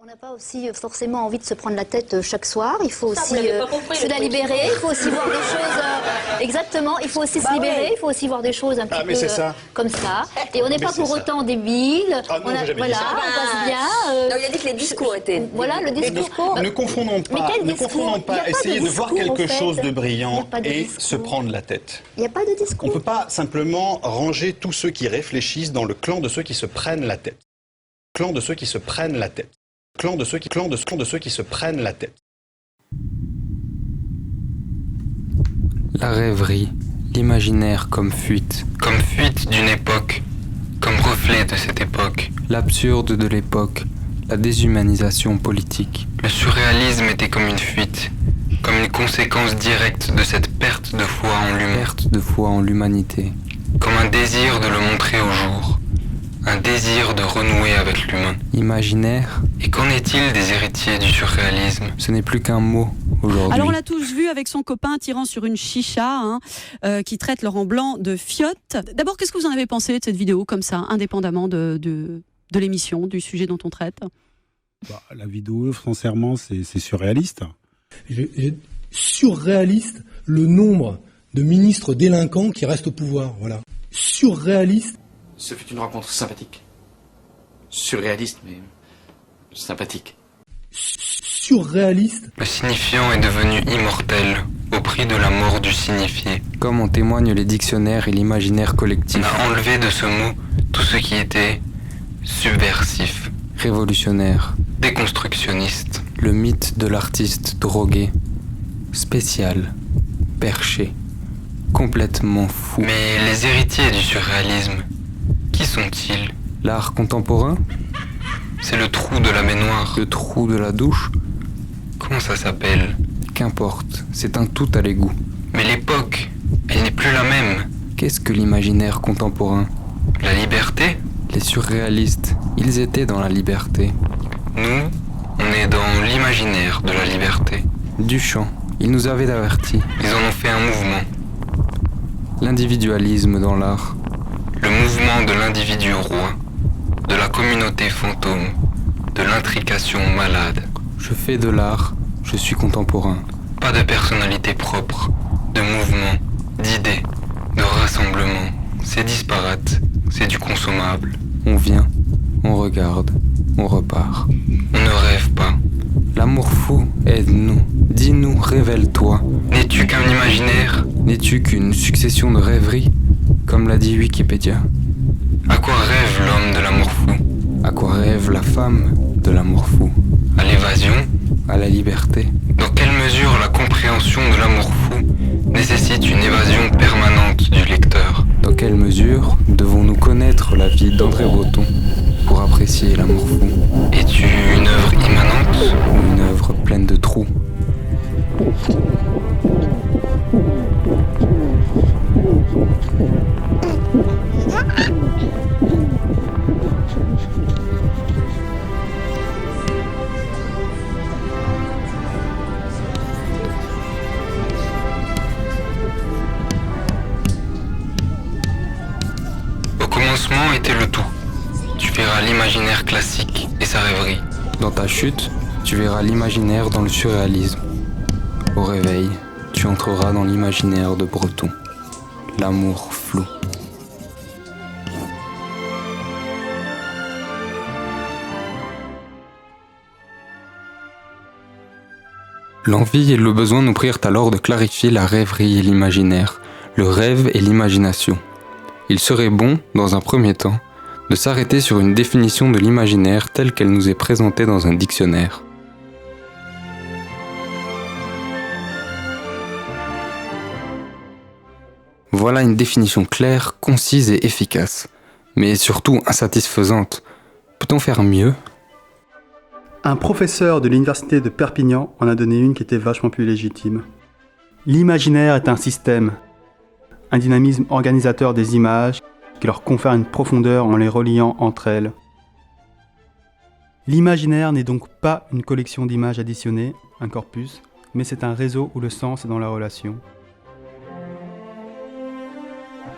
On n'a pas aussi forcément envie de se prendre la tête chaque soir. Il faut aussi se la libérer. Il faut aussi voir des choses. Exactement. Il faut aussi se libérer. Il faut aussi voir des choses un petit peu comme ça. Et on n'est pas pour autant débiles. Ah non, on passe bien. Non, il a dit que les discours étaient. Voilà le discours. Ne confondons pas. Essayer de voir quelque chose de brillant et se prendre la tête. Il n'y a pas de discours. On ne peut pas simplement ranger tous ceux qui réfléchissent dans le clan de ceux qui se prennent la tête. Clan de ceux qui se prennent la tête. Clan de ceux qui se prennent la tête. La rêverie, l'imaginaire comme fuite d'une époque, comme reflet de cette époque. L'absurde de l'époque, la déshumanisation politique. Le surréalisme était comme une fuite, comme une conséquence directe de cette perte de foi en l'humanité. Comme un désir de le montrer au jour. Un désir de renouer avec l'humain. Imaginaire. Et qu'en est-il des héritiers du surréalisme? Ce n'est plus qu'un mot aujourd'hui. Alors on l'a tous vu avec son copain tirant sur une chicha qui traite Laurent Blanc de fiotte. D'abord, qu'est-ce que vous en avez pensé de cette vidéo comme ça, indépendamment de l'émission, du sujet dont on traite? La vidéo, sincèrement, c'est surréaliste. Surréaliste le nombre de ministres délinquants qui restent au pouvoir. Voilà. Surréaliste. Ce fut une rencontre sympathique. Surréaliste, mais sympathique. Surréaliste. Le signifiant est devenu immortel, au prix de la mort du signifié. Comme en témoignent les dictionnaires et l'imaginaire collectif. On a enlevé de ce mot tout ce qui était subversif, révolutionnaire, déconstructionniste. Le mythe de l'artiste drogué, spécial, perché, complètement fou. Mais les héritiers du surréalisme, qui sont-ils? L'art contemporain? C'est le trou de la baignoire. Le trou de la douche? Comment ça s'appelle? Qu'importe, c'est un tout à l'égout. Mais l'époque, elle n'est plus la même. Qu'est-ce que l'imaginaire contemporain? La liberté? Les surréalistes, ils étaient dans la liberté. Nous, on est dans l'imaginaire de la liberté. Duchamp, il nous avait avertis. Ils en ont fait un mouvement. L'individualisme dans l'art. Le mouvement de l'individu roi, de la communauté fantôme, de l'intrication malade. Je fais de l'art, je suis contemporain. Pas de personnalité propre, de mouvement, d'idées, de rassemblement. C'est disparate, c'est du consommable. On vient, on regarde, on repart. On ne rêve pas. L'amour fou, aide-nous, dis-nous, révèle-toi. N'es-tu qu'un imaginaire? N'es-tu qu'une succession de rêveries? Comme l'a dit Wikipédia. À quoi rêve l'homme de l'amour fou? À quoi rêve la femme de l'amour fou? À l'évasion? À la liberté? Dans quelle mesure la compréhension de l'amour fou nécessite une évasion permanente du lecteur? Dans quelle mesure devons-nous connaître la vie d'André Breton pour apprécier l'amour fou? Es-tu une œuvre immanente ou une œuvre pleine de trous? Au commencement était le tout. Tu verras l'imaginaire classique et sa rêverie. Dans ta chute, tu verras l'imaginaire dans le surréalisme. Au réveil, tu entreras dans l'imaginaire de Breton. L'amour flou. L'envie et le besoin nous prirent alors de clarifier la rêverie et l'imaginaire, le rêve et l'imagination. Il serait bon, dans un premier temps, de s'arrêter sur une définition de l'imaginaire telle qu'elle nous est présentée dans un dictionnaire. Voilà une définition claire, concise et efficace, mais surtout insatisfaisante. Peut-on faire mieux ? Un professeur de l'université de Perpignan en a donné une qui était vachement plus légitime. L'imaginaire est un système, un dynamisme organisateur des images qui leur confère une profondeur en les reliant entre elles. L'imaginaire n'est donc pas une collection d'images additionnées, un corpus, mais c'est un réseau où le sens est dans la relation.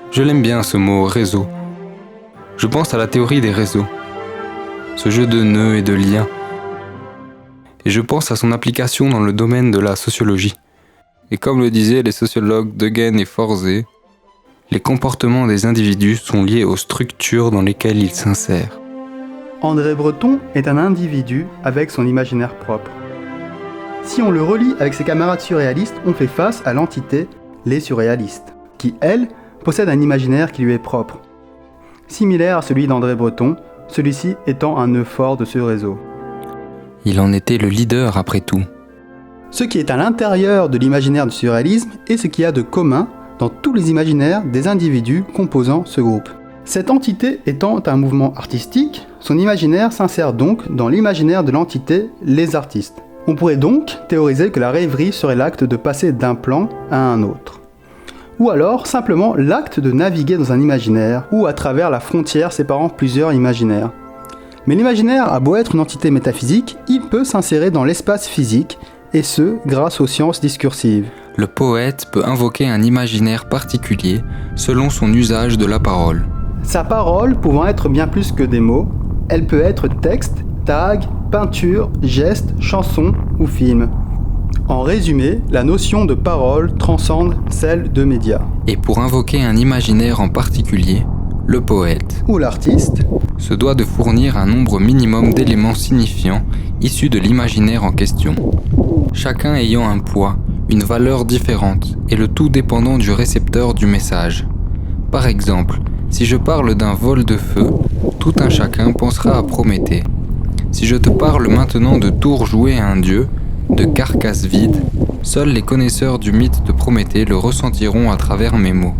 Je l'aime bien ce mot « réseau ». Je pense à la théorie des réseaux. Ce jeu de nœuds et de liens, et je pense à son application dans le domaine de la sociologie. Et comme le disaient les sociologues Degen et Forzé, les comportements des individus sont liés aux structures dans lesquelles ils s'insèrent. André Breton est un individu avec son imaginaire propre. Si on le relie avec ses camarades surréalistes, on fait face à l'entité, les surréalistes, qui, elle, possède un imaginaire qui lui est propre. Similaire à celui d'André Breton, celui-ci étant un nœud fort de ce réseau. Il en était le leader après tout. Ce qui est à l'intérieur de l'imaginaire du surréalisme est ce qu'il y a de commun dans tous les imaginaires des individus composant ce groupe. Cette entité étant un mouvement artistique, son imaginaire s'insère donc dans l'imaginaire de l'entité, les artistes. On pourrait donc théoriser que la rêverie serait l'acte de passer d'un plan à un autre. Ou alors simplement l'acte de naviguer dans un imaginaire, ou à travers la frontière séparant plusieurs imaginaires. Mais l'imaginaire a beau être une entité métaphysique, il peut s'insérer dans l'espace physique, et ce, grâce aux sciences discursives. Le poète peut invoquer un imaginaire particulier selon son usage de la parole. Sa parole pouvant être bien plus que des mots, elle peut être texte, tag, peinture, geste, chanson ou film. En résumé, la notion de parole transcende celle de média. Et pour invoquer un imaginaire en particulier, le poète ou l'artiste se doit de fournir un nombre minimum d'éléments signifiants issus de l'imaginaire en question, chacun ayant un poids, une valeur différente et le tout dépendant du récepteur du message. Par exemple, si je parle d'un vol de feu, tout un chacun pensera à Prométhée. Si je te parle maintenant de tours jouées à un dieu, de carcasses vides, seuls les connaisseurs du mythe de Prométhée le ressentiront à travers mes mots.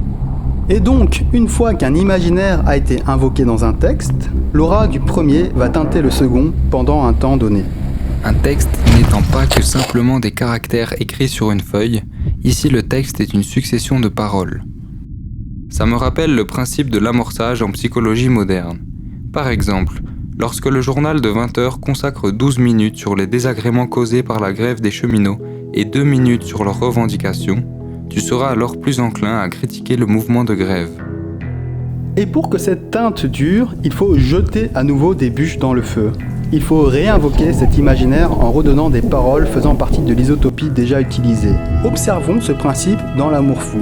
Et donc, une fois qu'un imaginaire a été invoqué dans un texte, l'aura du premier va teinter le second pendant un temps donné. Un texte n'étant pas que simplement des caractères écrits sur une feuille, ici le texte est une succession de paroles. Ça me rappelle le principe de l'amorçage en psychologie moderne. Par exemple, lorsque le journal de 20 heures consacre 12 minutes sur les désagréments causés par la grève des cheminots et 2 minutes sur leurs revendications, tu seras alors plus enclin à critiquer le mouvement de grève. Et pour que cette teinte dure, il faut jeter à nouveau des bûches dans le feu. Il faut réinvoquer cet imaginaire en redonnant des paroles faisant partie de l'isotopie déjà utilisée. Observons ce principe dans l'amour fou.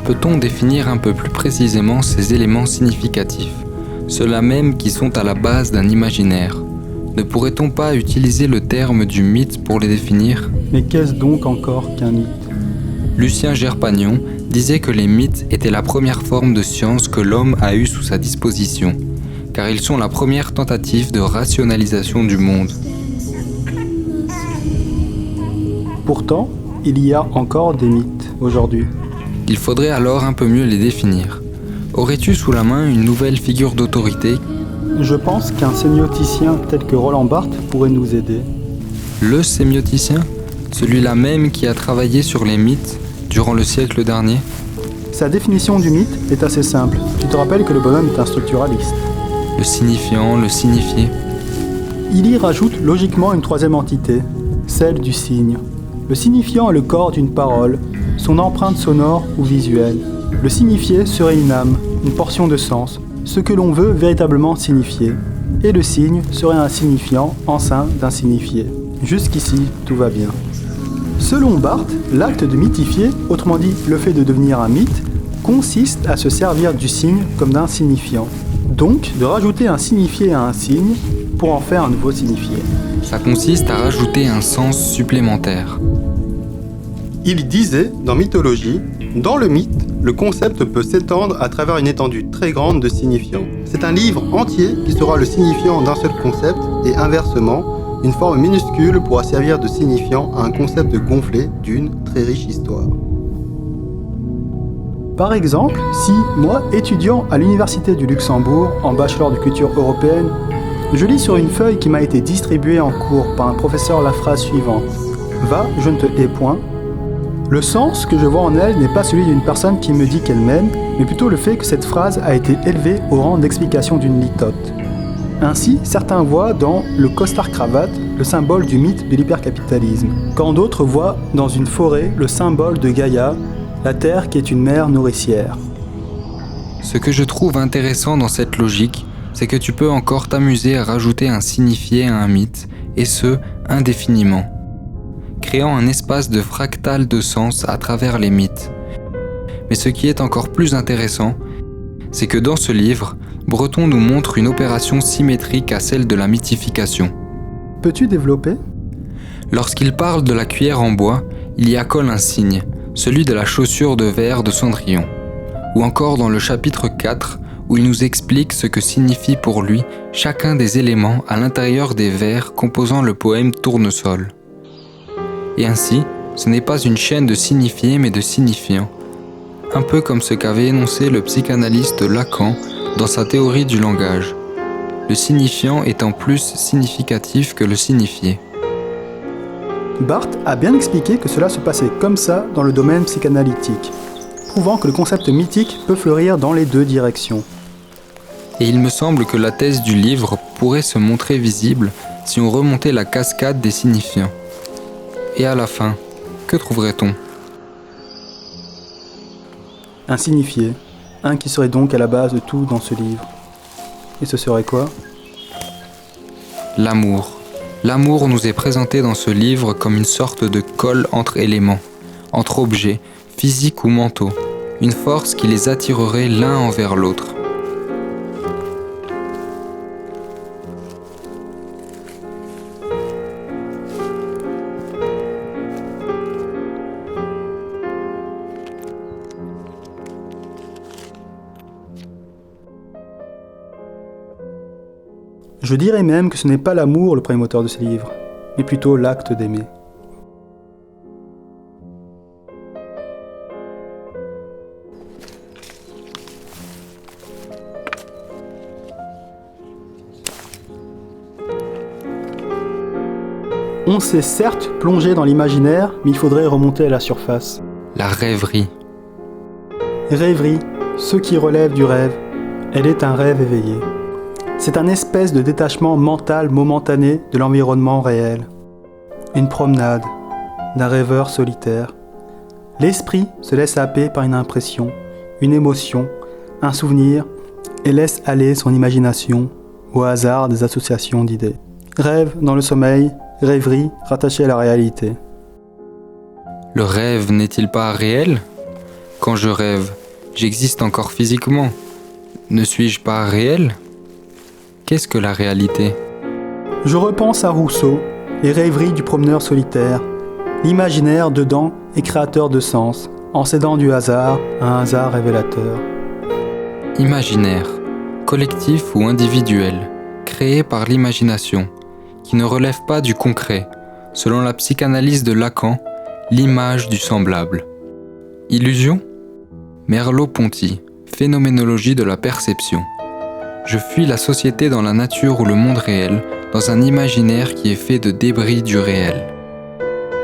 Peut-on définir un peu plus précisément ces éléments significatifs, ceux-là même qui sont à la base d'un imaginaire? Ne pourrait-on pas utiliser le terme du mythe pour les définir? Mais qu'est-ce donc encore qu'un mythe? Lucien Gerpagnon disait que les mythes étaient la première forme de science que l'homme a eue sous sa disposition, car ils sont la première tentative de rationalisation du monde. Pourtant, il y a encore des mythes aujourd'hui. Il faudrait alors un peu mieux les définir. Aurais-tu sous la main une nouvelle figure d'autorité? Je pense qu'un sémioticien tel que Roland Barthes pourrait nous aider. Le sémioticien? Celui-là même qui a travaillé sur les mythes durant le siècle dernier? Sa définition du mythe est assez simple. Tu te rappelles que le bonhomme est un structuraliste. Le signifiant, le signifié. Il y rajoute logiquement une troisième entité, celle du signe. Le signifiant est le corps d'une parole, son empreinte sonore ou visuelle. Le signifié serait une âme, une portion de sens, ce que l'on veut véritablement signifier. Et le signe serait un signifiant en sein d'un signifié. Jusqu'ici, tout va bien. Selon Barthes, l'acte de mythifier, autrement dit le fait de devenir un mythe, consiste à se servir du signe comme d'un signifiant. Donc, de rajouter un signifié à un signe pour en faire un nouveau signifié. Ça consiste à rajouter un sens supplémentaire. Il disait, dans Mythologie, dans le mythe, le concept peut s'étendre à travers une étendue très grande de signifiants. C'est un livre entier qui sera le signifiant d'un seul concept et inversement, une forme minuscule pourra servir de signifiant à un concept gonflé d'une très riche histoire. Par exemple, si moi, étudiant à l'Université du Luxembourg, en bachelor de culture européenne, je lis sur une feuille qui m'a été distribuée en cours par un professeur la phrase suivante « Va, je ne te hais point », le sens que je vois en elle n'est pas celui d'une personne qui me dit qu'elle m'aime, mais plutôt le fait que cette phrase a été élevée au rang d'explication d'une litote. Ainsi, certains voient dans le costard-cravate le symbole du mythe de l'hypercapitalisme, quand d'autres voient dans une forêt le symbole de Gaïa, la terre qui est une mère nourricière. Ce que je trouve intéressant dans cette logique, c'est que tu peux encore t'amuser à rajouter un signifié à un mythe, et ce, indéfiniment, créant un espace de fractal de sens à travers les mythes. Mais ce qui est encore plus intéressant, c'est que dans ce livre, Breton nous montre une opération symétrique à celle de la mythification. Peux-tu développer ? Lorsqu'il parle de la cuillère en bois, il y accole un signe, celui de la chaussure de verre de Cendrillon. Ou encore dans le chapitre 4, où il nous explique ce que signifie pour lui chacun des éléments à l'intérieur des vers composant le poème Tournesol. Et ainsi, ce n'est pas une chaîne de signifiés mais de signifiants, un peu comme ce qu'avait énoncé le psychanalyste Lacan dans sa théorie du langage, le signifiant étant plus significatif que le signifié. Barthes a bien expliqué que cela se passait comme ça dans le domaine psychanalytique, prouvant que le concept mythique peut fleurir dans les deux directions. Et il me semble que la thèse du livre pourrait se montrer visible si on remontait la cascade des signifiants. Et à la fin, que trouverait-on ? Un signifié, un qui serait donc à la base de tout dans ce livre. Et ce serait quoi ? L'amour. L'amour nous est présenté dans ce livre comme une sorte de colle entre éléments, entre objets, physiques ou mentaux, une force qui les attirerait l'un envers l'autre. Je dirais même que ce n'est pas l'amour le premier moteur de ce livre, mais plutôt l'acte d'aimer. On s'est certes plongé dans l'imaginaire, mais il faudrait remonter à la surface. La rêverie. Rêverie, ce qui relève du rêve, elle est un rêve éveillé. C'est un espèce de détachement mental momentané de l'environnement réel. Une promenade d'un rêveur solitaire. L'esprit se laisse happer par une impression, une émotion, un souvenir et laisse aller son imagination au hasard des associations d'idées. Rêve dans le sommeil, rêverie rattachée à la réalité. Le rêve n'est-il pas réel ? Quand je rêve, j'existe encore physiquement. Ne suis-je pas réel ? Qu'est-ce que la réalité ? Je repense à Rousseau, les rêveries du promeneur solitaire. L'imaginaire dedans est créateur de sens, en cédant du hasard à un hasard révélateur. Imaginaire, collectif ou individuel, créé par l'imagination, qui ne relève pas du concret, selon la psychanalyse de Lacan, l'image du semblable. Illusion ? Merleau-Ponty, phénoménologie de la perception. Je fuis la société dans la nature ou le monde réel, dans un imaginaire qui est fait de débris du réel.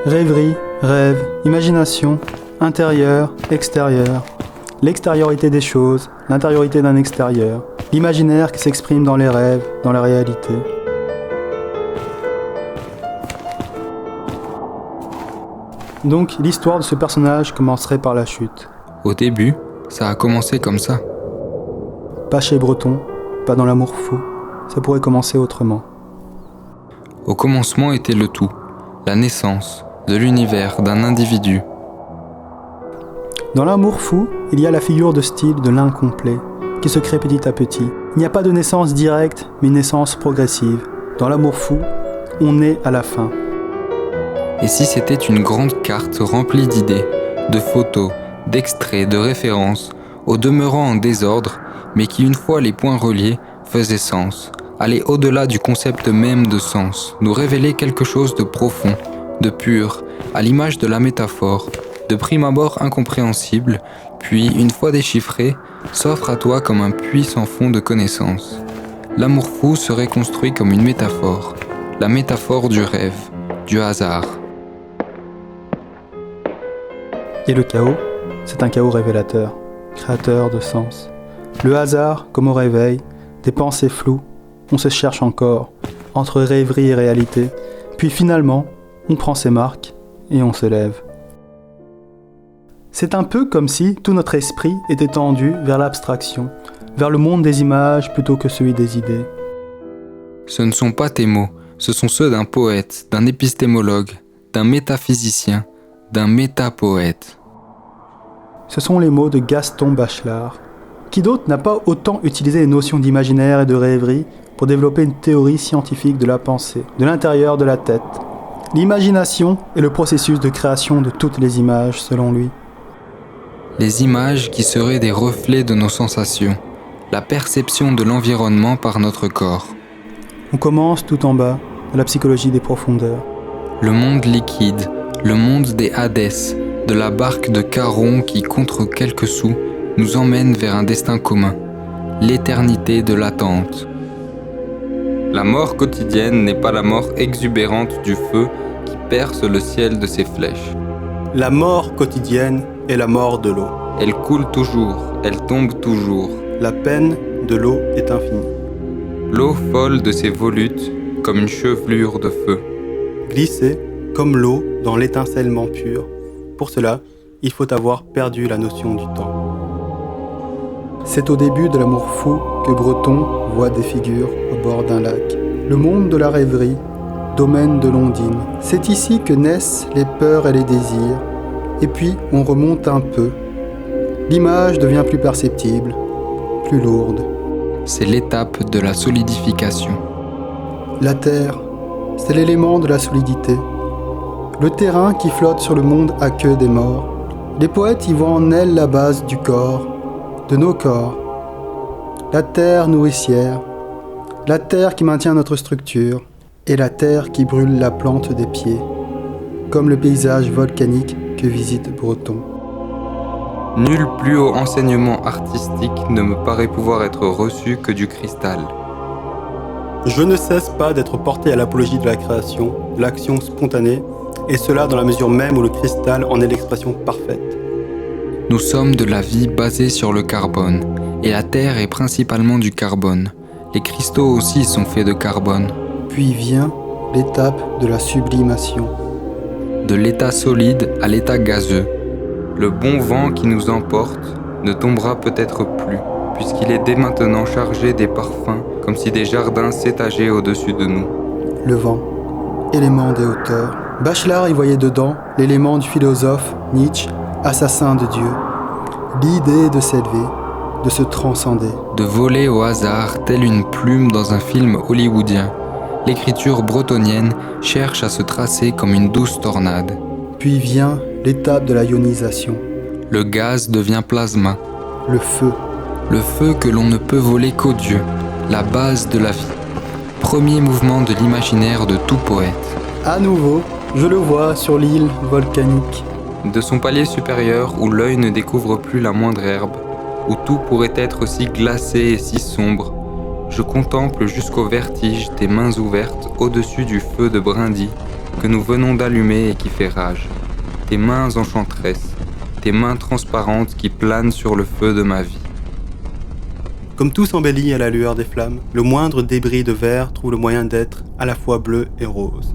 Rêverie, rêve, imagination, intérieur, extérieur. L'extériorité des choses, l'intériorité d'un extérieur. L'imaginaire qui s'exprime dans les rêves, dans la réalité. Donc l'histoire de ce personnage commencerait par la chute. Au début, ça a commencé comme ça. Pas chez Breton, pas dans l'amour fou. Ça pourrait commencer autrement. Au commencement était le tout, la naissance de l'univers d'un individu. Dans l'amour fou, il y a la figure de style de l'incomplet, qui se crée petit à petit. Il n'y a pas de naissance directe, mais une naissance progressive. Dans l'amour fou, on naît à la fin. Et si c'était une grande carte remplie d'idées, de photos, d'extraits, de références, au demeurant en désordre, mais qui, une fois les points reliés, faisait sens, allait au-delà du concept même de sens, nous révélait quelque chose de profond, de pur, à l'image de la métaphore, de prime abord incompréhensible, puis, une fois déchiffré, s'offre à toi comme un puits sans fond de connaissances. L'amour fou serait construit comme une métaphore, la métaphore du rêve, du hasard. Et le chaos, c'est un chaos révélateur, créateur de sens. Le hasard, comme au réveil, des pensées floues, on se cherche encore, entre rêverie et réalité, puis finalement, on prend ses marques et on se lève. C'est un peu comme si tout notre esprit était tendu vers l'abstraction, vers le monde des images plutôt que celui des idées. Ce ne sont pas tes mots, ce sont ceux d'un poète, d'un épistémologue, d'un métaphysicien, d'un métapoète. Ce sont les mots de Gaston Bachelard. Qui d'autre n'a pas autant utilisé les notions d'imaginaire et de rêverie pour développer une théorie scientifique de la pensée, de l'intérieur de la tête. L'imagination est le processus de création de toutes les images, selon lui. Les images qui seraient des reflets de nos sensations, la perception de l'environnement par notre corps. On commence tout en bas, de la psychologie des profondeurs. Le monde liquide, le monde des Hadès, de la barque de Charon qui, contre quelques sous, nous emmène vers un destin commun, l'éternité de l'attente. La mort quotidienne n'est pas la mort exubérante du feu qui perce le ciel de ses flèches. La mort quotidienne est la mort de l'eau. Elle coule toujours, elle tombe toujours. La peine de l'eau est infinie. L'eau folle de ses volutes, comme une chevelure de feu. Glisser, comme l'eau, dans l'étincellement pur. Pour cela, il faut avoir perdu la notion du temps. C'est au début de l'amour fou que Breton voit des figures au bord d'un lac. Le monde de la rêverie, domaine de l'ondine. C'est ici que naissent les peurs et les désirs. Et puis, on remonte un peu. L'image devient plus perceptible, plus lourde. C'est l'étape de la solidification. La terre, c'est l'élément de la solidité. Le terrain qui flotte sur le monde à queue des morts. Les poètes y voient en elle la base du corps, de nos corps. La terre nourricière, la terre qui maintient notre structure, et la terre qui brûle la plante des pieds, comme le paysage volcanique que visite Breton. Nul plus haut enseignement artistique ne me paraît pouvoir être reçu que du cristal. Je ne cesse pas d'être porté à l'apologie de la création, de l'action spontanée, et cela dans la mesure même où le cristal en est l'expression parfaite. Nous sommes de la vie basée sur le carbone, et la Terre est principalement du carbone. Les cristaux aussi sont faits de carbone. Puis vient l'étape de la sublimation. De l'état solide à l'état gazeux. Le bon vent qui nous emporte ne tombera peut-être plus, puisqu'il est dès maintenant chargé des parfums, comme si des jardins s'étageaient au-dessus de nous. Le vent, élément des hauteurs. Bachelard y voyait dedans l'élément du philosophe Nietzsche, assassin de Dieu. L'idée de s'élever, de se transcender. De voler au hasard, telle une plume dans un film hollywoodien. L'écriture bretonienne cherche à se tracer comme une douce tornade. Puis vient l'étape de la ionisation. Le gaz devient plasma. Le feu. Le feu que l'on ne peut voler qu'aux dieux, la base de la vie. Premier mouvement de l'imaginaire de tout poète. À nouveau, je le vois sur l'île volcanique. De son palier supérieur où l'œil ne découvre plus la moindre herbe, où tout pourrait être si glacé et si sombre, je contemple jusqu'au vertige tes mains ouvertes au-dessus du feu de brindilles que nous venons d'allumer et qui fait rage. Tes mains enchanteresses, tes mains transparentes qui planent sur le feu de ma vie. Comme tout s'embellit à la lueur des flammes, le moindre débris de verre trouve le moyen d'être à la fois bleu et rose.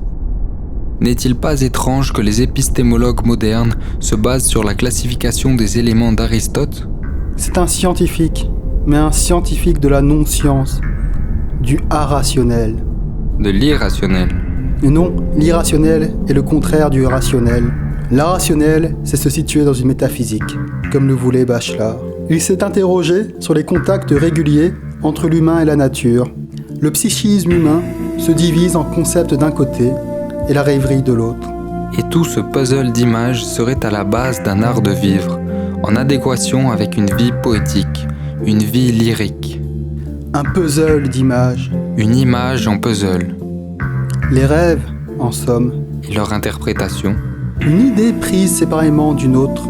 N'est-il pas étrange que les épistémologues modernes se basent sur la classification des éléments d'Aristote ? C'est un scientifique, mais un scientifique de la non-science, du arrationnel. De l'irrationnel. Et non, l'irrationnel est le contraire du rationnel. L'arrationnel, c'est se situer dans une métaphysique, comme le voulait Bachelard. Il s'est interrogé sur les contacts réguliers entre l'humain et la nature. Le psychisme humain se divise en concepts d'un côté et la rêverie de l'autre. Et tout ce puzzle d'images serait à la base d'un art de vivre, en adéquation avec une vie poétique, une vie lyrique. Un puzzle d'images. Une image en puzzle. Les rêves, en somme. Et leur interprétation. Une idée prise séparément d'une autre,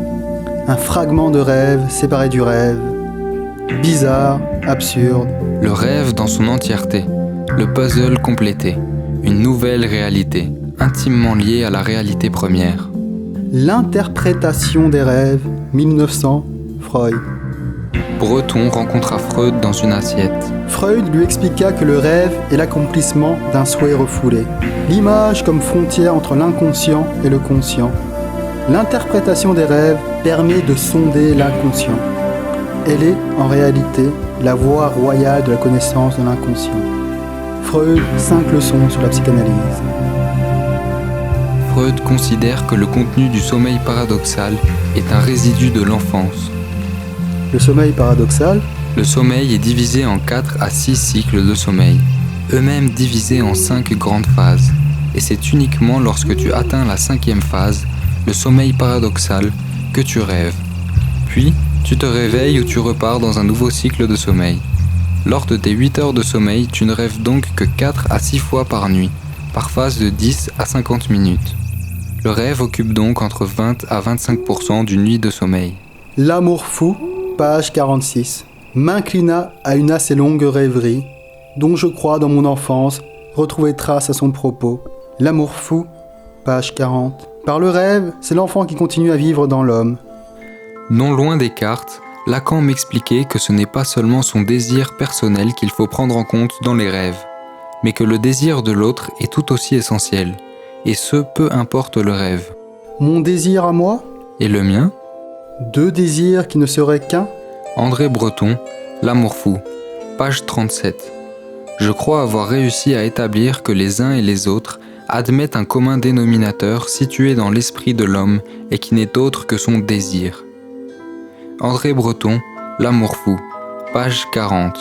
un fragment de rêve séparé du rêve, bizarre, absurde. Le rêve dans son entièreté, le puzzle complété, une nouvelle réalité, intimement liée à la réalité première. L'interprétation des rêves, 1900, Freud. Breton rencontra Freud dans une assiette. Freud lui expliqua que le rêve est l'accomplissement d'un souhait refoulé. L'image comme frontière entre l'inconscient et le conscient. L'interprétation des rêves permet de sonder l'inconscient. Elle est, en réalité, la voie royale de la connaissance de l'inconscient. Freud, 5 leçons sur la psychanalyse. Freud considère que le contenu du sommeil paradoxal est un résidu de l'enfance. Le sommeil paradoxal? Le sommeil est divisé en 4 à 6 cycles de sommeil, eux-mêmes divisés en 5 grandes phases. Et c'est uniquement lorsque tu atteins la 5e phase, le sommeil paradoxal, que tu rêves. Puis, tu te réveilles ou tu repars dans un nouveau cycle de sommeil. Lors de tes 8 heures de sommeil, tu ne rêves donc que 4 à 6 fois par nuit, par phase de 10 à 50 minutes. Le rêve occupe donc entre 20 à 25% d'une nuit de sommeil. L'amour fou, page 46. M'inclina à une assez longue rêverie, dont je crois dans mon enfance retrouver trace à son propos. L'amour fou, page 40. Par le rêve, c'est l'enfant qui continue à vivre dans l'homme. Non loin Descartes, Lacan m'expliquait que ce n'est pas seulement son désir personnel qu'il faut prendre en compte dans les rêves, mais que le désir de l'autre est tout aussi essentiel, et ce, peu importe le rêve. Mon désir à moi? Et le mien? 2 désirs qui ne seraient qu'un? André Breton, L'amour fou, page 37. Je crois avoir réussi à établir que les uns et les autres admettent un commun dénominateur situé dans l'esprit de l'homme et qui n'est autre que son désir. André Breton, L'amour fou, page 40.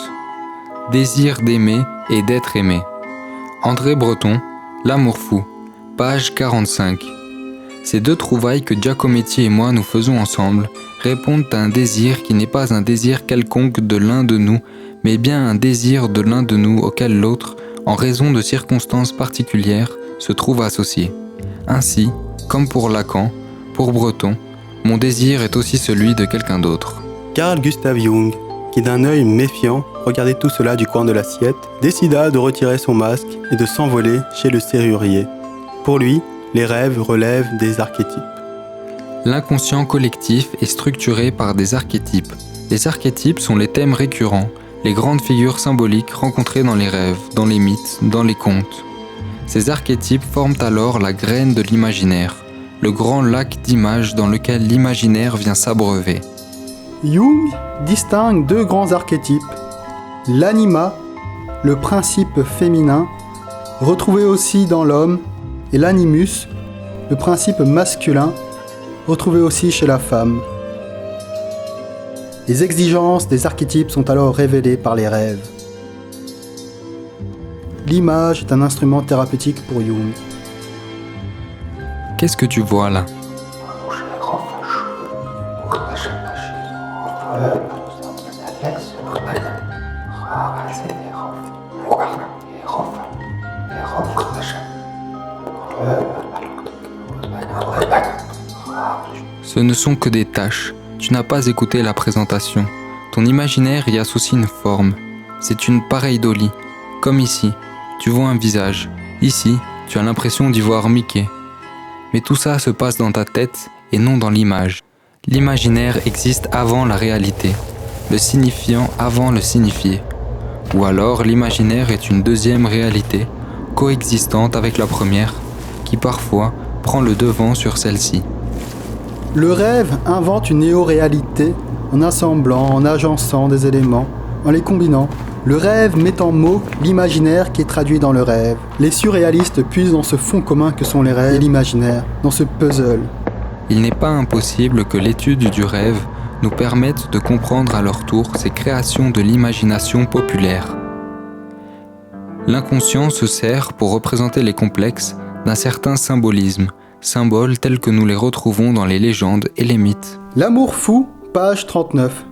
Désir d'aimer et d'être aimé. André Breton, L'amour fou, page 45. Ces 2 trouvailles que Giacometti et moi nous faisons ensemble répondent à un désir qui n'est pas un désir quelconque de l'un de nous, mais bien un désir de l'un de nous auquel l'autre, en raison de circonstances particulières, se trouve associé. Ainsi, comme pour Lacan, pour Breton, mon désir est aussi celui de quelqu'un d'autre. Carl Gustav Jung, qui d'un œil méfiant regardait tout cela du coin de l'assiette, décida de retirer son masque et de s'envoler chez le serrurier. Pour lui, les rêves relèvent des archétypes. L'inconscient collectif est structuré par des archétypes. Les archétypes sont les thèmes récurrents, les grandes figures symboliques rencontrées dans les rêves, dans les mythes, dans les contes. Ces archétypes forment alors la graine de l'imaginaire, le grand lac d'images dans lequel l'imaginaire vient s'abreuver. Jung distingue 2 grands archétypes. L'anima, le principe féminin, retrouvé aussi dans l'homme, et l'animus, le principe masculin, retrouvé aussi chez la femme. Les exigences des archétypes sont alors révélées par les rêves. L'image est un instrument thérapeutique pour Jung. Qu'est-ce que tu vois là? Ce ne sont que des tâches. Tu n'as pas écouté la présentation. Ton imaginaire y associe une forme. C'est une pareidolie. Comme ici, tu vois un visage. Ici, tu as l'impression d'y voir Mickey. Mais tout ça se passe dans ta tête et non dans l'image. L'imaginaire existe avant la réalité, le signifiant avant le signifié. Ou alors l'imaginaire est une deuxième réalité, coexistante avec la première, qui parfois prend le devant sur celle-ci. Le rêve invente une néo-réalité en assemblant, en agençant des éléments, en les combinant. Le rêve met en mots l'imaginaire qui est traduit dans le rêve. Les surréalistes puisent dans ce fond commun que sont les rêves et l'imaginaire, dans ce puzzle. Il n'est pas impossible que l'étude du rêve nous permette de comprendre à leur tour ces créations de l'imagination populaire. L'inconscient se sert, pour représenter les complexes, d'un certain symbolisme, symboles tels que nous les retrouvons dans les légendes et les mythes. L'amour fou, page 39.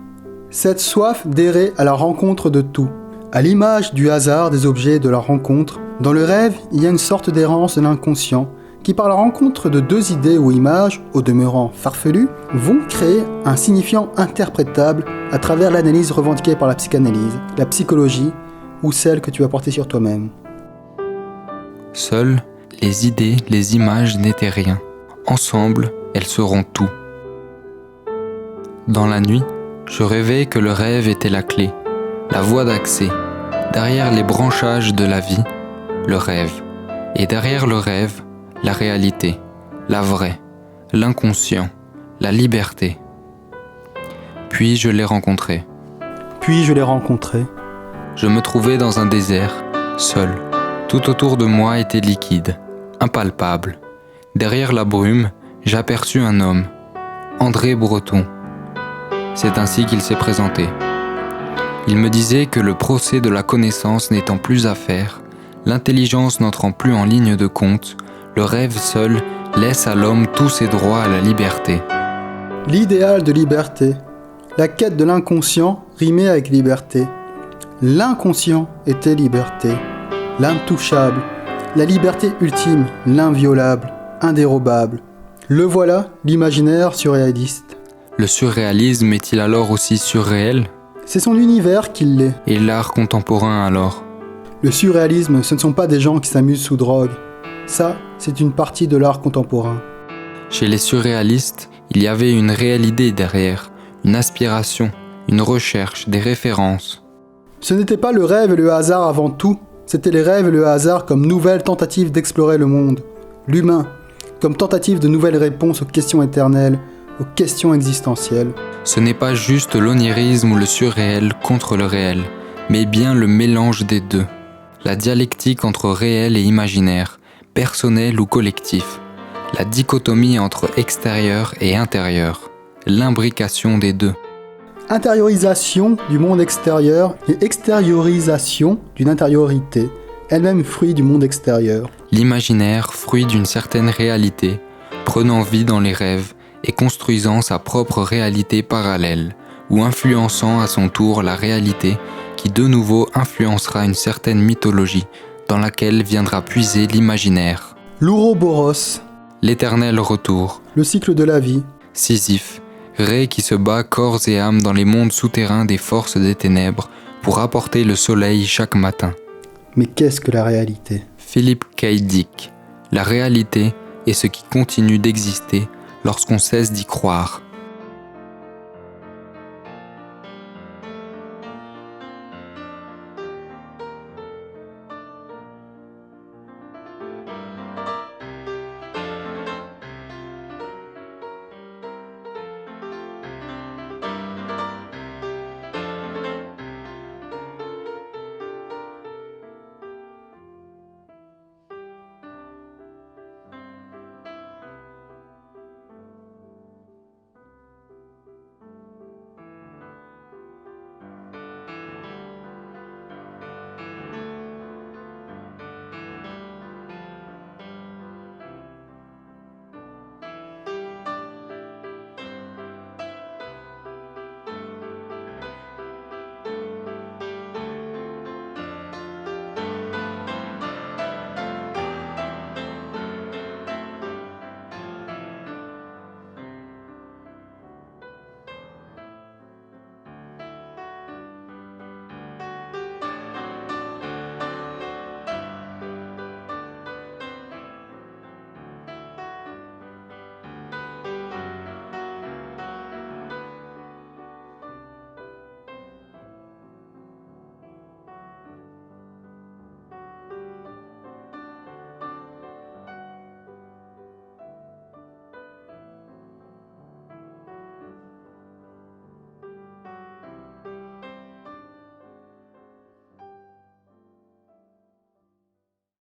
Cette soif d'errer à la rencontre de tout. À l'image du hasard des objets et de la rencontre, dans le rêve, il y a une sorte d'errance de l'inconscient qui par la rencontre de deux idées ou images, au demeurant farfelues, vont créer un signifiant interprétable à travers l'analyse revendiquée par la psychanalyse, la psychologie ou celle que tu vas porter sur toi-même. Seules, les idées, les images n'étaient rien. Ensemble, elles seront tout. Dans la nuit, je rêvais que le rêve était la clé, la voie d'accès. Derrière les branchages de la vie, le rêve. Et derrière le rêve, la réalité, la vraie, l'inconscient, la liberté. Puis je l'ai rencontré. Je me trouvais dans un désert, seul. Tout autour de moi était liquide, impalpable. Derrière la brume, j'aperçus un homme, André Breton. C'est ainsi qu'il s'est présenté. Il me disait que le procès de la connaissance n'étant plus à faire, l'intelligence n'entrant plus en ligne de compte, le rêve seul laisse à l'homme tous ses droits à la liberté. L'idéal de liberté, la quête de l'inconscient rimait avec liberté. L'inconscient était liberté, l'intouchable, la liberté ultime, l'inviolable, indérobable. Le voilà, l'imaginaire surréaliste. Le surréalisme est-il alors aussi surréel ? C'est son univers qui l'est. Et l'art contemporain alors ? Le surréalisme, ce ne sont pas des gens qui s'amusent sous drogue. Ça, c'est une partie de l'art contemporain. Chez les surréalistes, il y avait une réelle idée derrière, une aspiration, une recherche, des références. Ce n'était pas le rêve et le hasard avant tout, c'était les rêves et le hasard comme nouvelle tentative d'explorer le monde, l'humain, comme tentative de nouvelles réponses aux questions éternelles, aux questions existentielles. Ce n'est pas juste l'onirisme ou le surréel contre le réel, mais bien le mélange des deux. La dialectique entre réel et imaginaire, personnel ou collectif. La dichotomie entre extérieur et intérieur. L'imbrication des deux. Intériorisation du monde extérieur et extériorisation d'une intériorité, elle-même fruit du monde extérieur. L'imaginaire, fruit d'une certaine réalité, prenant vie dans les rêves et construisant sa propre réalité parallèle, ou influençant à son tour la réalité qui de nouveau influencera une certaine mythologie dans laquelle viendra puiser l'imaginaire. L'ouroboros, l'éternel retour, le cycle de la vie, Sisyphe, Ré qui se bat corps et âme dans les mondes souterrains des forces des ténèbres pour apporter le soleil chaque matin. Mais qu'est-ce que la réalité ? Philippe K. Dick, la réalité est ce qui continue d'exister lorsqu'on cesse d'y croire.